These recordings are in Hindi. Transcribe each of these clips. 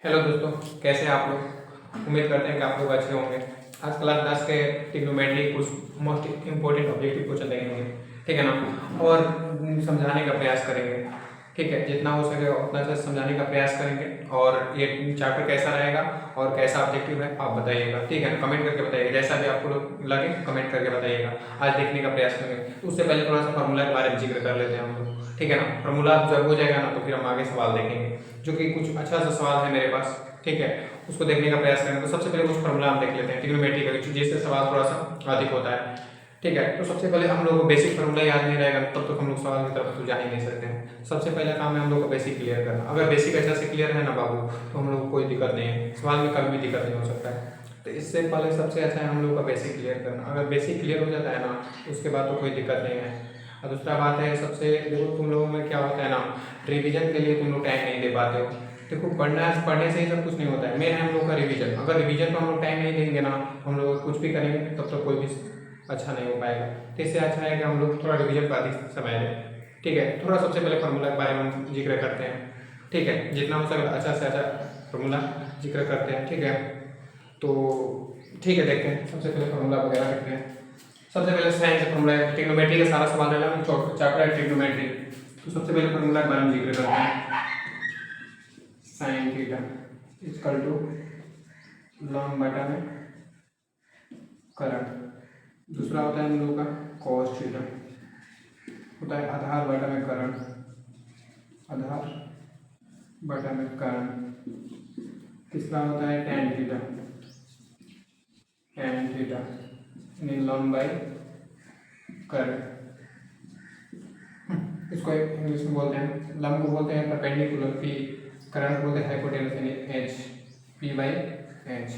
हेलो दोस्तों, कैसे हैं आप लोग। उम्मीद करते हैं कि आप लोग अच्छे होंगे। आज क्लास 10 के ट्रिग्नोमेट्री कुछ मोस्ट इम्पोर्टेंट ऑब्जेक्टिव क्वेश्चन देखेंगे, ठीक है ना। और समझाने का प्रयास करेंगे, ठीक है। जितना हो सके उतना से समझाने का प्रयास करेंगे। और ये चैप्टर कैसा रहेगा और कैसा ऑब्जेक्टिव है आप बताइएगा, ठीक है ना। कमेंट करके बताइएगा, जैसा भी आपको लगे कमेंट करके बताइएगा। आज देखने का प्रयास करेंगे। तो उससे पहले थोड़ा सा फार्मूला के बारे में जिक्र कर लेते हैं हम लोग, ठीक है ना। फार्मूला जब हो जाएगा ना तो फिर हम आगे सवाल देखेंगे, जो कि कुछ अच्छा सा सवाल है मेरे पास, ठीक है। उसको देखने का प्रयास करेंगे। तो सबसे पहले कुछ फार्मूला हम देख लेते हैं ट्रिग्नोमेट्री का, जिससे सवाल थोड़ा सा अधिक होता है, ठीक है। तो सबसे पहले हम लोग को बेसिक फार्मूला याद नहीं रहेगा तब तक हम लोग सवाल की तरफ तो जा ही नहीं सकते हैं। सबसे पहला काम है हम लोग को बेसिक क्लियर करना। अगर बेसिक अच्छा से क्लियर है ना बाबू, तो हम लोग को कोई दिक्कत नहीं है, सवाल में कभी भी दिक्कत नहीं हो सकता है। तो इससे पहले सबसे अच्छा है हम लोग का बेसिक क्लियर करना। अगर बेसिक क्लियर हो जाता है ना उसके बाद तो कोई दिक्कत नहीं है। और दूसरा बात है, सबसे देखो तुम लोगों में क्या होता है ना, रिवीजन के लिए तुम लोग टाइम नहीं दे पाते हो। देखो पढ़ने से ही सब कुछ नहीं होता है, मेन है हम लोग का रिवीजन। अगर रिवीजन को हम लोग टाइम नहीं देंगे ना, हम लोग कुछ भी करेंगे तब तो कोई भी अच्छा नहीं हो पाएगा। तो इससे अच्छा है कि हम लोग थोड़ा रिवीजन पर अधिक समय दें, ठीक है। थोड़ा सबसे पहले फार्मूला के बारे में हम जिक्र करते हैं, ठीक है। जितना हो सके अच्छा से अच्छा फार्मूला जिक्र करते हैं, ठीक है। तो ठीक है, देखते हैं सबसे पहले फार्मूला वगैरह देखते हैं। सबसे पहले साइन का फार्मूला है, ट्रिग्नोमेट्री का सारा सवाल रहेगा, चैप्टर है ट्रिग्नोमेट्री। तो सबसे पहले फार्मूला के बारे में जिक्र करते हैं। साइन थीटा इक्वल टू लॉन्ग बटा में करंट। दूसरा होता है हम लोग का कॉस थीटा, होता है आधार बटा में करंट, आधार बटा में करंट। तीसरा होता है टेन थीटा, टेन थीटा यानी लंब बाई करंट। इसको इंग्लिश में बोलते हैं, लंब को बोलते हैं परपेंडिकुलर पी, करंट बोलते हैं हाइपोटेनस यानी एच, पी बाई एच।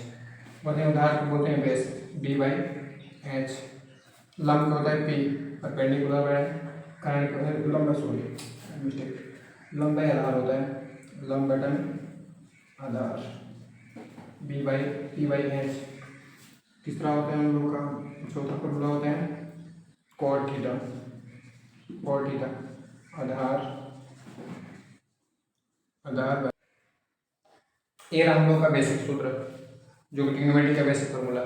बोलते हैं आधार को बोलते हैं बेस, बी बाई एच। लंब का होता है पी, परपेंडिकुलर बाय करंट का है लंब, सॉरी मिस्टेक, लंब बाई आधार होता है, लंब बटा आधार, B by P by H. तीसरा होता है हम लोग का, चौथा फॉर्मूला होता है कॉट थीटा, कॉट थीटा आधार, आधार ये रहा हम लोग का बेसिक सूत्र, जो कि ट्रिग्नोमेट्री का बेसिक फार्मूला,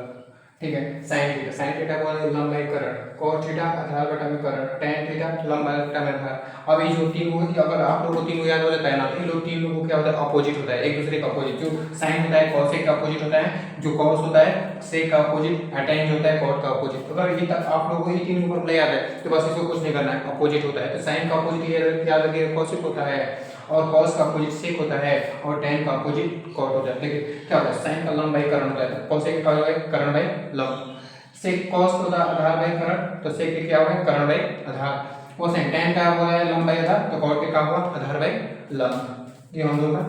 ठीक है। साइन थीटा, साइन थीटा को लंब बाई करंट, cos थीटा आधार बटा में करंट, tan थीटा लंब बटा में आधार। अब ये जो तीन को, अगर आप लोगों को तीनों याद हो जाता है ना, तो ये लोग तीन लोगों को क्या होता है, अपोजिट होता है, एक दूसरे का अपोजिट। जो साइन होता है cos का अपोजिट होता है, जो cos होता है sec का अपोजिट, tan जो होता है cot का अपोजिट। अगर ये तक आप लोगों को ये तीन फॉर्मूला याद है तो बस इसको कुछ नहीं करना है, अपोजिट होता है। तो साइन का अपोजिट याद रखिए cosec होता है, और cos का अपोजिट sec होता है, और tan का अपोजिट cot होता है। देखिए क्या होता है, साइन का लंब बाई करंट होता है, cosec का होगा करंट बाई लंब। sec cos होता है आधार बाई करंट, तो sec के क्या होगा करंट बाई आधार। वो साइन tan का हुआ है लंब बाई आधार, तो cot के का हुआ आधार बाई लंब। ये हम लोग का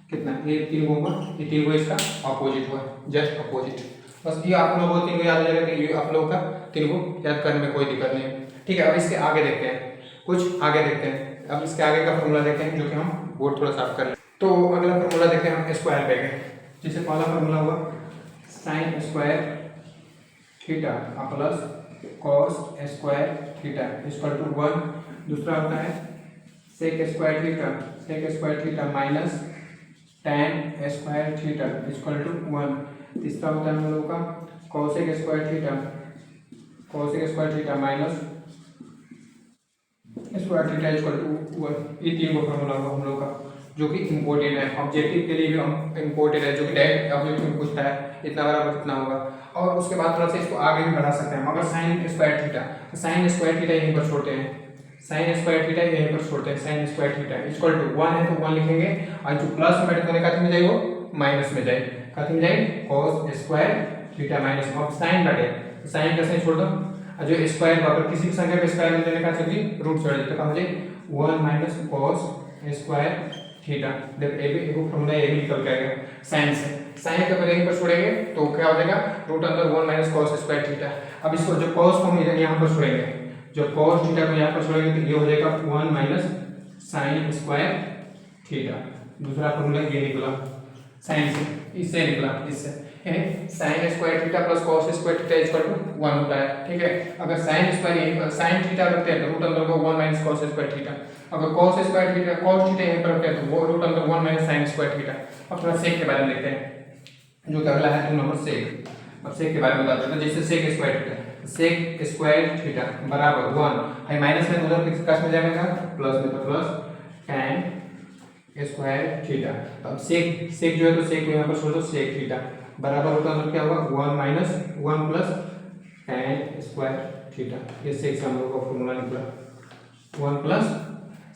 कितना, ये तीन होगा, ये तीन को इसका अपोजिट हुआ, जस्ट अपोजिट। बस ये आप लोगों को तीन को याद हो जाएगा, तो ये आप लोगों का तीन को याद करने में कोई दिक्कत नहीं है, ठीक है। अब इसके आगे देखते हैं, कुछ आगे देखते हैं। अब इसके आगे का फॉर्मूला देखते हैं, जो कि हम बोर्ड थोड़ा साफ कर लें। तो अगला फॉर्मूला देखते हैं हम स्क्वायर पे के, जैसे पहला फॉर्मूला हुआ sine square theta plus cos square theta equal to 1। दूसरा होता है sec square theta, sec square theta minus tan square theta equal to 1। तीसरा होता है हम लोग का cosec square theta, cosec square theta minus square theta equal to 1। ये तीन को फॉर्मूला होगा हम लोग का, जो कि इम्पोर्टेंट है, ऑब्जेक्टिव के लिए भी हम इम्पोर्टेंट है, जो कि डायरेक्ट ऑब्जेक्टिव में पूछता है इतना बराबर कितना होगा। और उसके बाद थोड़ा सा इसको आगे भी बढ़ा सकते हैं। अगर साइन स्क्वायर थीटा, तो साइन स्क्वायर थीटा यहीं पर छोड़ते हैं, साइन स्क्वायर थीटा यहीं पर छोड़ते हैं, sine square theta equal to 1 है तो 1 लिखेंगे, और जो प्लस में बैठ का में जाए वो माइनस में जाए, कथी में जाए cos स्क्वायर थीटा माइनस अब साइन बटे, तो साइन का साइन छोड़ दो, और जो स्क्वायर अगर किसी संख्या पे स्क्वायर लेने का चाहिए रूट छोड़ देते, तो कम हो जाए 1 माइनस cos स्क्वायर थीटा। देखो ये भी एक फॉर्मूला ये भी निकल के आएगा साइन से, साइन का पहले पर छोड़ेंगे तो क्या हो जाएगा रूट अंदर 1 माइनस cos स्क्वायर थीटा। अब इसको जो cos को हम यहाँ पर छोड़ेंगे, जो cos थीटा को यहाँ पर छोड़ेंगे तो ये हो जाएगा 1 माइनस साइन स्क्वायर थीटा। दूसरा फॉर्मूला ये निकला साइन से, इससे निकला, इससे यानी sine square theta plus cos square theta equal to 1 होता है। ठीक है, अगर साइन स्क्वायर यहीं पर साइन थीटा रखते हैं तो रूट अंदर को 1 माइनस कॉस स्क्वायर थीटा, अगर cos square theta cos theta यहीं पर रखते हैं तो वो रूट अंदर 1 माइनस साइन स्क्वायर थीटा। अब थोड़ा सेक के बारे में देखते हैं, जो कि अगला है 2 नंबर सेक। अब सेक के बारे में बताते हैं, तो जैसे sec square theta, sec square theta बराबर 1 है, माइनस में उधर किस में जाएगा प्लस में, तो प्लस tan स्क्वायर थीटा। तो अब सेक सेक जो है तो सेक यहाँ पर सोचो सेक थीटा बराबर होता है, क्या होगा 1 minus 1 plus tan square theta. ये सेक से हम लोग का फॉर्मूला निकला 1 प्लस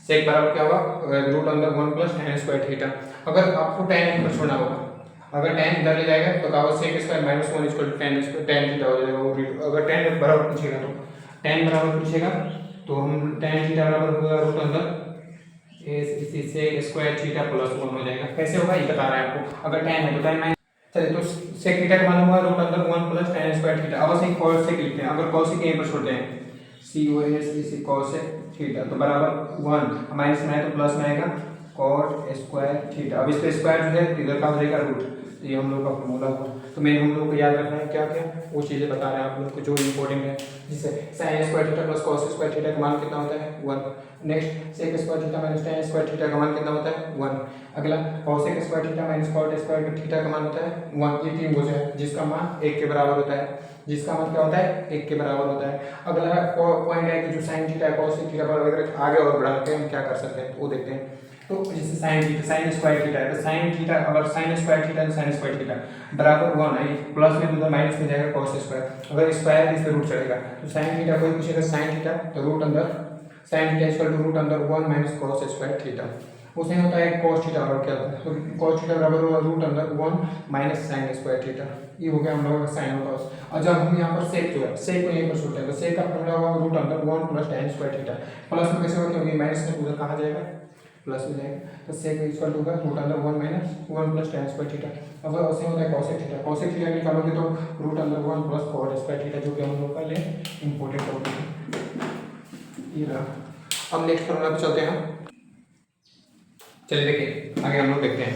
सेक बराबर क्या होगा रूट अंदर 1 प्लस tan स्क्वायर थीटा। अगर आपको tan यहीं पर छोड़ना होगा, अगर tan इधर ले जाएगा तो क्या होगा sec square minus 1 equal to tan square tan theta हो जाएगा वो। अगर tan बराबर पूछेगा तो tan बराबर पूछेगा तो हम tan थीटा बराबर होगा रूट अंदर इसी से स्क्वायर थीटा प्लस 1 हो जाएगा। कैसे होगा ये बता रहा है आपको, अगर tan है तो tan माइनस, चलिए तो सेक थीटा का मालूम हुआ रूट अंदर 1 प्लस tan स्क्वायर थीटा। अब सेक cos सेक लिखते हैं, अगर cos सेक यहीं पर छोड़ते हैं cos इसी cos थीटा तो बराबर 1 माइनस में है तो प्लस में आएगा cot स्क्वायर थीटा। अब इसका स्क्वायर जो है इधर का हो जाएगा रूट, ये हम लोग का फॉर्मूला हुआ। तो मेन हम लोग को याद रखना है क्या क्या वो चीज़ें बता रहे हैं आप लोग को जो इंपॉर्टेंट है, जिससे sine square theta plus cos square theta का मान कितना होता है 1। Next sec square theta minus tan square theta का मान कितना होता है 1। अगला cosec square theta minus cot square theta का मान होता है 1। ये तीन भुजा है जिसका मान 1 के बराबर होता है, जिसका मान क्या होता है 1 के बराबर होता है। अगला पॉइंट है कि जो साइन थीटा कॉसेक थीटा पर अगर आगे और बढ़ा के हम क्या कर सकते हैं वो देखते हैं। तो जैसे sine theta sine square theta है तो साइन थीटा अगर साइन स्क्वायर थीटा तो साइन स्क्वायर थीटा बराबर 1 है, प्लस में उधर माइनस में जाएगा cos स्क्वायर, अगर स्क्वायर है इस पे रूट चढ़ेगा तो साइन थीटा कोई पूछेगा साइन थीटा तो रूट अंदर sine theta equal to root अंदर 1 माइनस cos स्क्वायर थीटा। उसमें होता है cos थीटा बराबर क्या होता है, तो cos थीटा बराबर होगा रूट अंदर 1 माइनस साइन स्क्वायर थीटा। ये हो गया हम लोगों का साइन और cos। और जब हम यहाँ पर सेक जो है सेक को यहीं पर छोड़ते हैं तो सेक का फॉर्मूला होगा रूट अंदर 1 plus tan square theta. Plus में कैसे होगा क्योंकि माइनस में उधर कहाँ जाएगा प्लस हो जाएगा, तो सेक इक्वल होगा रूट अंदर 1 minus 1 plus tan square theta. अब उसे होता है cosec थीटा, cosec थीटा निकालोगे तो रूट अंदर 1 प्लस cot स्क्वायर थीटा, जो कि हम लोग का लिए इंपॉर्टेंट टॉपिक है ये रहा। अब नेक्स्ट फॉर्मूला पे चलते हैं। चलिए देखिए आगे हम लोग देखते हैं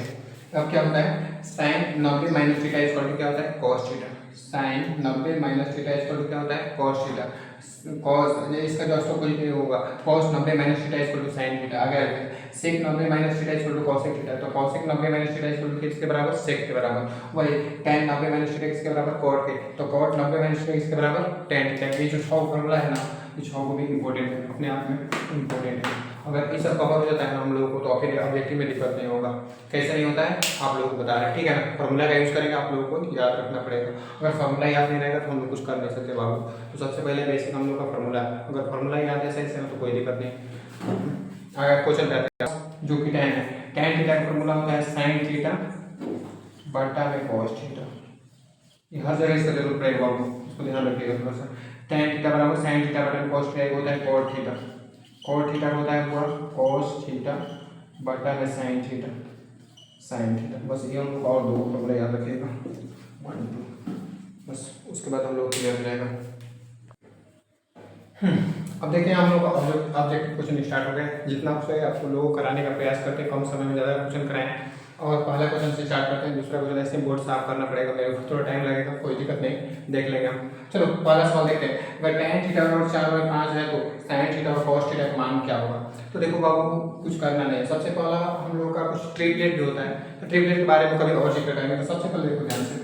अब क्या होता है sine 90 minus theta equal to क्या होता है cos theta. Sine 90 minus theta equal to क्या होता है cos थीटा। cos इसका जो कोई नहीं होगा cos 90 minus theta equal to sin theta. आगे आगे sec 90 minus theta equal to cosec theta, तो cosec 90 minus theta equal to किसके बराबर sec के बराबर। वही tan 90 माइनस थीटा किसके बराबर cot के, तो cot 90 माइनस थीटा किसके बराबर tan थीटा। ये जो 6 फॉर्मूला है ना ये 6 को भी इंपॉर्टेंट है, अपने आप में इंपॉर्टेंट है। अगर ये सब कवर हो जाता है ना हम लोगों को तो फिर ऑब्जेक्टिव में दिक्कत नहीं होगा। कैसे नहीं होता है आप लोगों को बता रहे हैं, ठीक है ना। फॉर्मूला का यूज करेंगे आप लोगों को याद रखना पड़ेगा, अगर फॉर्मूला याद नहीं रहेगा तो हम लोग कुछ कर नहीं सकते बाबू। तो सबसे पहले बेसिक हम लोग का फॉर्मूला है, अगर फॉर्मूला याद है सही से तो कोई दिक्कत नहीं। अगर क्वेश्चन करते हैं जो कि tan है, tan थीटा का फॉर्मूला होता है sin थीटा बटा में cos थीटा। ये हर जगह इसका जरूरत पड़ेगा बाबू, इसको ध्यान रखिएगा थोड़ा सा। tan थीटा बराबर sin थीटा बटा में cos थीटा होता है cot थीटा, cot थीटा होता है पूरा cos थीटा बटा में sin थीटा sin थीटा। बस ये हम लोग और दो फॉर्मूला याद रखिएगा 1 2, बस उसके बाद हम लोग क्लियर हो जाएगा। अब देखते हैं हम लोग ऑब्जेक्टिव क्वेश्चन स्टार्ट हो गए। जितना हो सके आपको लोगों को कराने का प्रयास करते हैं, कम समय में ज़्यादा क्वेश्चन कराएं। और पहला क्वेश्चन से स्टार्ट करते हैं, दूसरा क्वेश्चन ऐसे बोर्ड साफ करना पड़ेगा, मेरे को थोड़ा टाइम लगेगा, कोई दिक्कत नहीं, देख लेंगे हम। चलो पहला सवाल देखते हैं, अगर tan थीटा और 4/5 है तो sin थीटा और cos थीटा का मान क्या होगा। तो देखो बाबू कुछ करना नहीं है, सबसे पहला हम लोग का कुछ ट्रिपलेट भी होता है, तो ट्रिपलेट के बारे में कभी और जिक्र करेंगे। तो सबसे पहले देखो ध्यान से,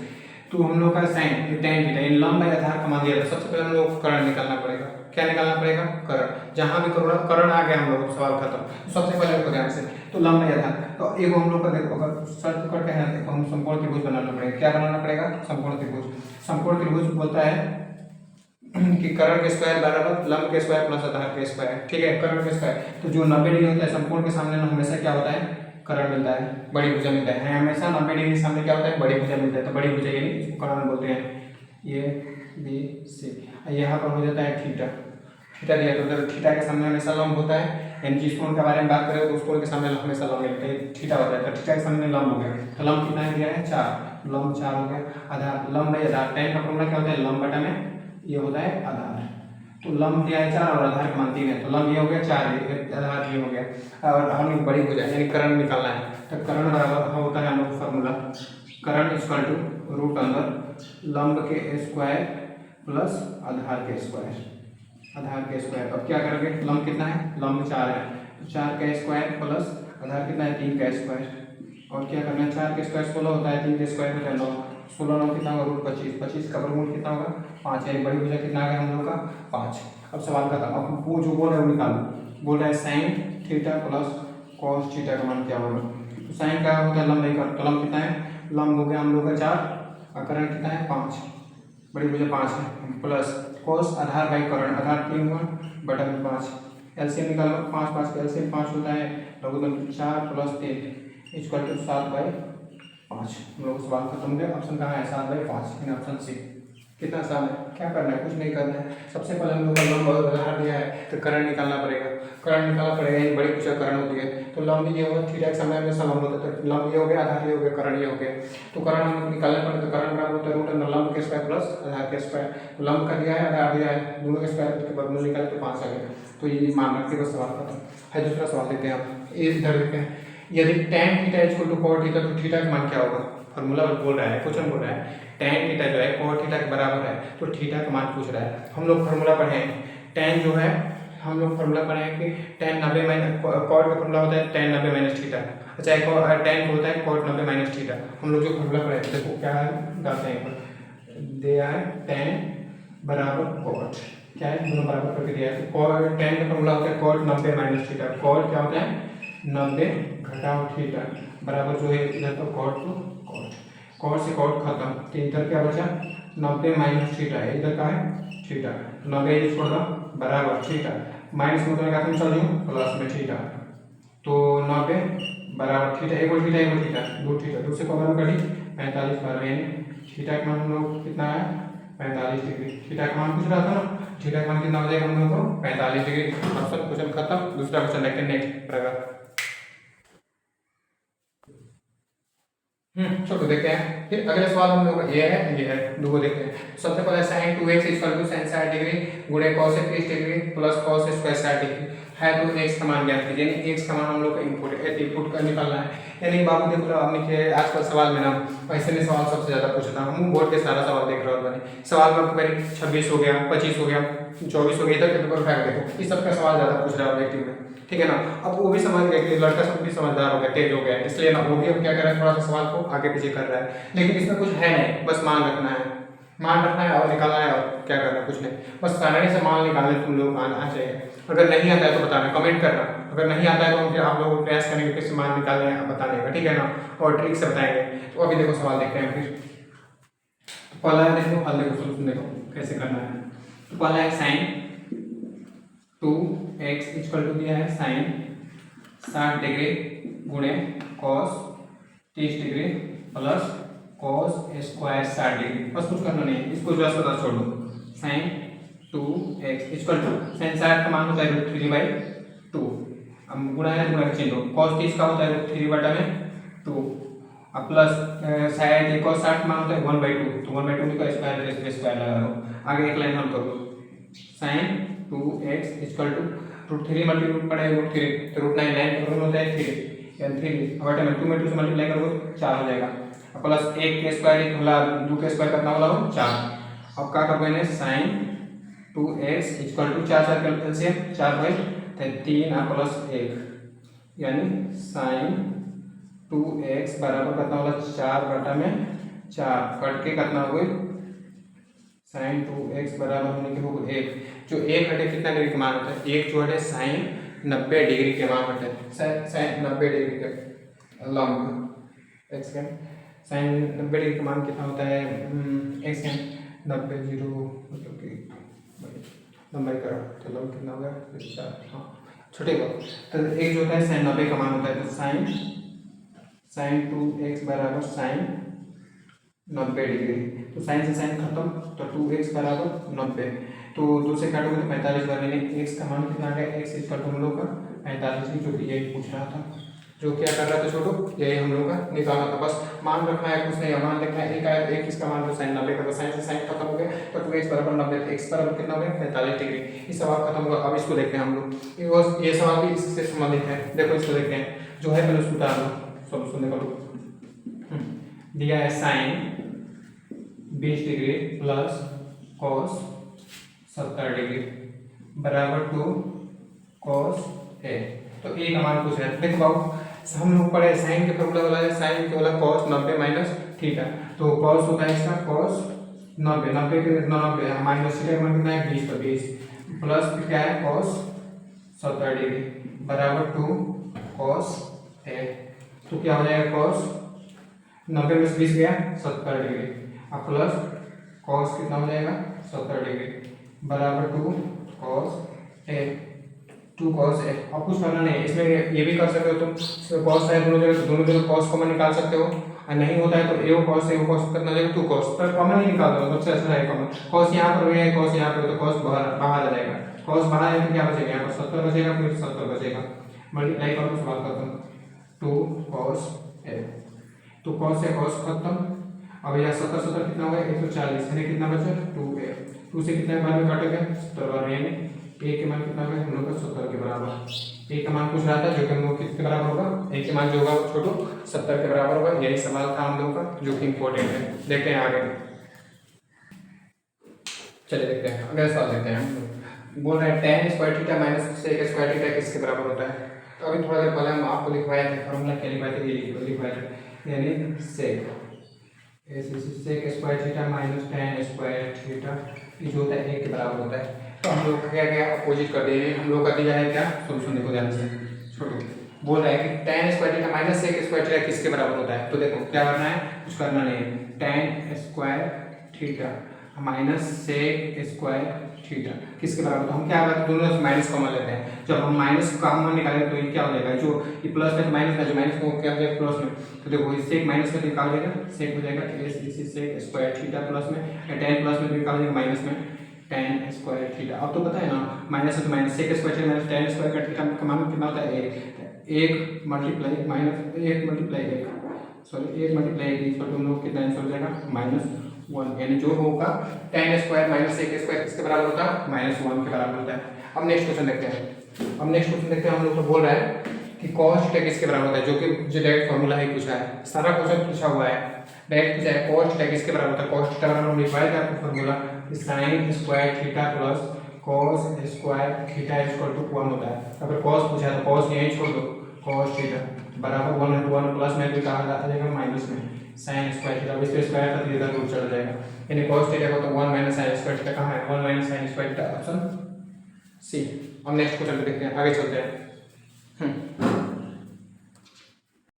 तो हम लोग का साइन tan थीटा इन लंब आधार का मान दिया था। सबसे पहले हम लोग को कर्ण निकालना पड़ेगा, क्या निकालना पड़ेगा कर्ण। जहां भी कर्ण आ गया हम लोग सवाल खत्म। तो सबसे पहले देखो ध्यान से, तो लंब आधार तो एक हम लोग का देखो अगर सर्च करके है देखो हम समकोण त्रिभुज बनाना पड़ेगा। क्या बनाना पड़ेगा समकोण त्रिभुज। समकोण त्रिभुज बोलता है कि कर्ण के स्क्वायर बराबर लंब के स्क्वायर प्लस आधार के स्क्वायर, ठीक है कर्ण के स्क्वायर। तो जो 90 डिग्री होता है समकोण के सामने हमेशा क्या होता है कर्ण मिलता है, बड़ी भुजा मिलता है। हमेशा 90 डिग्री के सामने क्या होता है बड़ी भुजा मिलता है, तो बड़ी भुजा यानी इसको कर्ण बोलते हैं। ये बी सी यहाँ पर हो जाता है थीटा, थीटा दिया तो उधर थीटा के सामने हमेशा लंब होता है, यानी जिस कोण के बारे में बात करें तो उस कोण के सामने हमेशा लंब मिलता है, थीटा होता है। तो थीटा के सामने लंब हो गया, तो लंब कितना दिया है 4, लंब 4 हो गया। आधार लंब है आधार, tan का फॉर्मूला क्या होता है लंब बटा में ये होता है आधार। तो लंब दिया है 4 और आधार का मान 3 है, तो लंब ये हो गया 4, आधार ये हो गया। और हम बड़ी भुजा यानी कर्ण निकालना है, तो कर्ण बराबर होता है हम लोग फॉर्मूला करण इक्वल टू रूट अंदर लंब के स्क्वायर प्लस आधार के स्क्वायर, आधार के स्क्वायर। अब क्या करोगे, लंब कितना है, लंब 4 है तो 4 का स्क्वायर प्लस आधार कितना है 3 का स्क्वायर। और क्या करना है, 4 का स्क्वायर 16 होता है, 3 का स्क्वायर होता है 9, 16 9 कितना होगा रूट 25, 25 का वर्गमूल कितना होगा 5 है। बड़ी भुजा कितना आ गया हम लोग का 5। अब सवाल खत्म। अब वो जो बोल रहा है वो निकालो, बोल रहा है sine theta plus cos theta का मान क्या होगा। तो साइन का होता है लंब नहीं कर, तो लंब कितना है, लंब हो गया हम लोग का 4 और करण कितना है 5, बड़ी भुजा 5 है, प्लस कॉस आधार बाई करण, आधार 3 हुआ बटा में 5, एलसीएम निकालो 5 5 का एलसीएम 5 होता है, लघुगणक 4 प्लस 3 इक्वल टू 7/5। हम लोग सवाल खत्म हो गया। ऑप्शन कहाँ है 7/5 इन ऑप्शन सी। कितना आसान है, क्या करना है, कुछ नहीं करना है। सबसे पहले हम लोग का लंब आधार दिया है तो करण निकालना पड़ेगा, करण निकालना पड़ेगा, ये बड़ी कुछ करण होती है। तो लंब ये हुआ थीटा के समय में लंब होता है, तो लंब ये हो गया, आधार ये हो गया, करण ये हो गया। तो करण हम निकालना पड़ेगा, तो करण बराबर होता है रूट अंदर लंब के स्क्वायर प्लस आधार के स्क्वायर। तो लंब का दिया है, आधार दिया है, दोनों के स्क्वायर के वर्गमूल निकाले तो 5 आ गया। तो ये मान रख के बस सवाल खत्म है। दूसरा सवाल देखते हैं आप, इधर देखते हैं, यदि tan theta equal to cot theta तो थीटा का मान क्या होगा। फॉर्मूला बोल रहा है, क्वेश्चन बोल रहा है tan थीटा जो है cot थीटा के बराबर है, तो थीटा का मान पूछ रहा है। हम लोग फॉर्मूला पढ़े हैं, tan जो है हम लोग फॉर्मूला पढ़े हैं कि tan 90 माइनस cot का फॉर्मूला होता है tan 90 माइनस थीटा। अच्छा tan होता है cot 90 माइनस थीटा। हम लोग जो फॉर्मूला पढ़े हैं देखो क्या है, डालते हैं दिया है tan बराबर cot, क्या है दोनों बराबर करके दिया है। तो tan का फॉर्मूला होता है cot 90 माइनस थीटा। cot क्या होता है 90 घटाओ थीटा बराबर जो है इधर तो cot टू cot, cot से cot खत्म, तो इधर क्या बचा 90 माइनस थीटा है, इधर का है थीटा, 90 ये छोड़ दो बराबर थीटा, माइनस में का तुम चल जाओ प्लस में थीटा, तो 90 बराबर थीटा, एक और थीटा दो थीटा, दूसरे को अगर करी 45 बराबर, यानी थीटा का मान हम लोग कितना है 45 डिग्री। थीटा का मान पूछ रहा था ना, थीटा का मान कितना हो जाएगा हम लोग को 45 डिग्री। ऑप्शन क्वेश्चन खत्म। दूसरा क्वेश्चन देखते हैं नेक्स्ट रहेगा। छोटो देखते हैं। फिर अगले सवाल हम लोग ये है दो देखते हैं। सबसे पहले sin 2x equal to sin 60 degree गुणे cos 30 डिग्री प्लस cos स्क्वायर 60 डिग्री है, तो x का मान ज्ञात कीजिए। यानी x का मान हम लोग का इनपुट का निकालना है। यानी बाबू देखो आपने के आजकल सवाल में ना ऐसे में सवाल सबसे ज्यादा पूछता हूँ, बोर्ड के सारा सवाल देख रहा हूँ। सवाल में करीब 26 हो गया, 25 हो गया, 24 हो गया, इधर के पेपर उठा देखो, इस सब का सवाल ज्यादा पूछ रहा है ऑब्जेक्टिव में, ठीक है ना। अब वो भी समझ गया कि लड़का सब भी समझदार हो गया, तेज हो गया, इसलिए ना वो भी अब क्या कर रहा है थोड़ा सा सवाल को आगे पीछे कर रहा है। लेकिन इसमें कुछ है नहीं, बस मान रखना है, मान रखना है और निकालना है, और क्या करना है कुछ नहीं, बस सारे से मान निकालने तुम लोग आना चाहिए। अगर नहीं आता है तो बताना, कमेंट करना, अगर नहीं आता है तो फिर आप लोग प्रयास करेंगे किस मान निकालने हैं बताने का, ठीक है ना, और ट्रिक से बताएंगे। तो अभी देखो सवाल देखते हैं। फिर पहला है देखो, हल देखो, सोल्यूशन देखो कैसे करना है। तो पहला है sin 2x इक्वल टू दिया है sin 60 डिग्री गुणे cos 30 डिग्री प्लस cos स्क्वायर 60 डिग्री। बस कुछ करना नहीं है, इसको जो है छोड़ दो। sin 2x equal to sin 60 का मान होता है √3/2, अब गुणा है गुणा चिन्ह दो, cos 30 का होता है √3/2 अब प्लस शायद cos 60 मान होता है 1/2, तो 1/2 का स्क्वायर लगा दो। आगे एक लाइन हल करो, sin 2x equal to √3 multiply पड़ेगा √3, तो √9 9 का होता है 3, यानी 3 अब बटे में 2 में 2 से मल्टीप्लाई करोगे 4 हो जाएगा, अब प्लस 1 के स्क्वायर होला 2 के स्क्वायर कितना होला 4। अब क्या करोगे ने sin 2x इक्वल टू 4 4 का एलसीएम 4 बाई 3 और प्लस 1, यानी sin 2x बराबर कितना होला 4 बटा में 4 कट के कितना हो गई sin 2x बराबर होने के हो 1, जो 1 हटे कितना डिग्री के मान होता है, 1 जो हटे sin 90 डिग्री के मान होता है, sin 90 डिग्री के लंब x का sin 90 डिग्री का मान कितना होता है x का 90 0 मतलब कि लंबाई करो तो लंब कितना होगा 4, हाँ छोटे को, तो एक जो होता है sin 90 का मान होता है, तो sin 2x बराबर sin 90 डिग्री, तो साइन से साइन खत्म, तो 2x बराबर 90, तो 2 से काटोगे तो 45 बार, यानी x का मान कितना आ गया x इक्वल टू हम लोग का 45, जो कि यही पूछ रहा था, जो क्या कर रहा था छोटो, यही हम लोग का निकालना था। बस मान रखना है, कुछ नहीं, मान देखना है, एक आया एक इसका मान तो sin 90 का, तो साइन से साइन खत्म हो गया, तो 2x बराबर 90, x बराबर कितना हो गया 45 डिग्री। ये सवाल खत्म होगा। अब इसको देखते हैं हम लोग, ये सवाल भी इससे संबंधित है, देखो इसको देखते हैं, जो है पहले उसको उतार लो, सोल्यूशन निकालो। दिया है sine 20 degree plus cos 70 degree बराबर टू कॉस ए। तो ए का मान पूछ रहे हैं। देखो बाबू हम लोग पढ़े साइन के फॉर्मूला वाला है, साइन के वाला कॉस 90 माइनस थीटा। तो कॉस होता है इसका कॉस 90, 90 के 90 माइनस थीटा का मान कितना है 20, तो 20 प्लस क्या है कॉस 70 डिग्री बराबर टू कॉस ए। तो क्या हो जाएगा कॉस 90 में से 20 गया 70 डिग्री अब प्लस कॉस कितना हो जाएगा 70 डिग्री बराबर two cos A, two cos A. अब कुछ करना नहीं है इसमें, ये भी कर सकते हो तुम कॉस है दोनों जगह, तो दोनों जगह कॉस कॉमन निकाल सकते हो, और नहीं होता है तो ए कॉस कितना हो जाएगा 2 कॉस, पर कॉमन ही निकाल दो सबसे अच्छा है कॉमन। कॉस यहाँ पर है कॉस यहाँ पर, तो कॉस बाहर आ जाएगा, कॉस बाहर आएगा तो क्या बचेगा यहाँ पर 70 बचेगा, फिर 70 बचेगा मल्टीप्लाई करो तो बात खत्म 2 कॉस ए। तो कॉस से कॉस खत्म। अब यहाँ 70 70 कितना होगा 140, यानी कितना बचा 2a, 2 से कितने बार में काटेगा 70 बार, यानी a के मान कितना होगा हम लोग का 70 के बराबर। a का मान पूछ रहा था जो कि हम लोग किसके बराबर होगा, a के मान जो होगा वो छोटू 70 के बराबर होगा। यही सवाल था हम लोग का जो कि इम्पोर्टेंट है। देखते हैं आगे, चलिए देखते हैं अगला सवाल देखते हैं। बोल रहे हैं tan square theta minus sec square theta किसके बराबर होता है। तो अभी थोड़ा देर पहले हम आपको लिखवाए थे फॉर्मूला, क्या लिखवाए थे, ये लिखवाए थे, यानी sec sec square theta minus tan square theta ये जो होता है 1 के बराबर होता है। तो हम लोग क्या क्या अपोजिट कर दिए, हम लोग का दिया है क्या सोल्यूशन, देखो ध्यान से छोटू बोल रहा है कि tan square theta minus sec square theta किसके बराबर होता है। तो देखो क्या करना है, कुछ करना नहीं है, tan square theta minus sec square theta किसके बराबर, तो हम क्या करते हैं दोनों माइनस कॉमन लेते हैं। जब हम माइनस कॉमन निकालेंगे तो ये क्या हो जाएगा, जो ये प्लस में माइनस में, जो माइनस को क्या हो जाएगा प्लस में, तो देखो ये sec माइनस में निकाल देगा, sec हो जाएगा sec स्क्वायर थीटा प्लस में, tan प्लस में निकाल देगा माइनस में tan स्क्वायर थीटा। अब तो पता है ना माइनस है तो minus sec square theta minus tan square का थीटा का मान कितना होता है 1 multiply minus 1 multiply 1 sorry 1 multiply 1 equal to हम लोग कितना आंसर हो जाएगा -1, यानी जो होगा tan square minus sec square किसके बराबर होता है -1 के बराबर होता है। अब नेक्स्ट क्वेश्चन देखते हैं। हम लोग को बोल रहा है कि cos थीटा किसके बराबर होता है, जो कि जो डायरेक्ट फार्मूला ही पूछा है, सारा क्वेश्चन पूछा हुआ है डायरेक्ट पूछा है cos थीटा किसके बराबर होता है। cos थीटा बराबर हम लिखवाए थे आपको formula sin square theta plus cos square theta equal to 1 होता है। अगर cos पूछा है तो cos यहीं छोड़ दो, cos थीटा बराबर 1 है, 1 प्लस में भी कहा जाएगा माइनस में sin स्क्वायर थीटा, अब इसके स्क्वायर का इधर रूट चढ़ जाएगा, यानी cos थीटा को तो 1 माइनस sin स्क्वायर थीटा कहाँ है 1 minus sin square theta, option C. हम नेक्स्ट क्वेश्चन पे देखते हैं, आगे चलते हैं।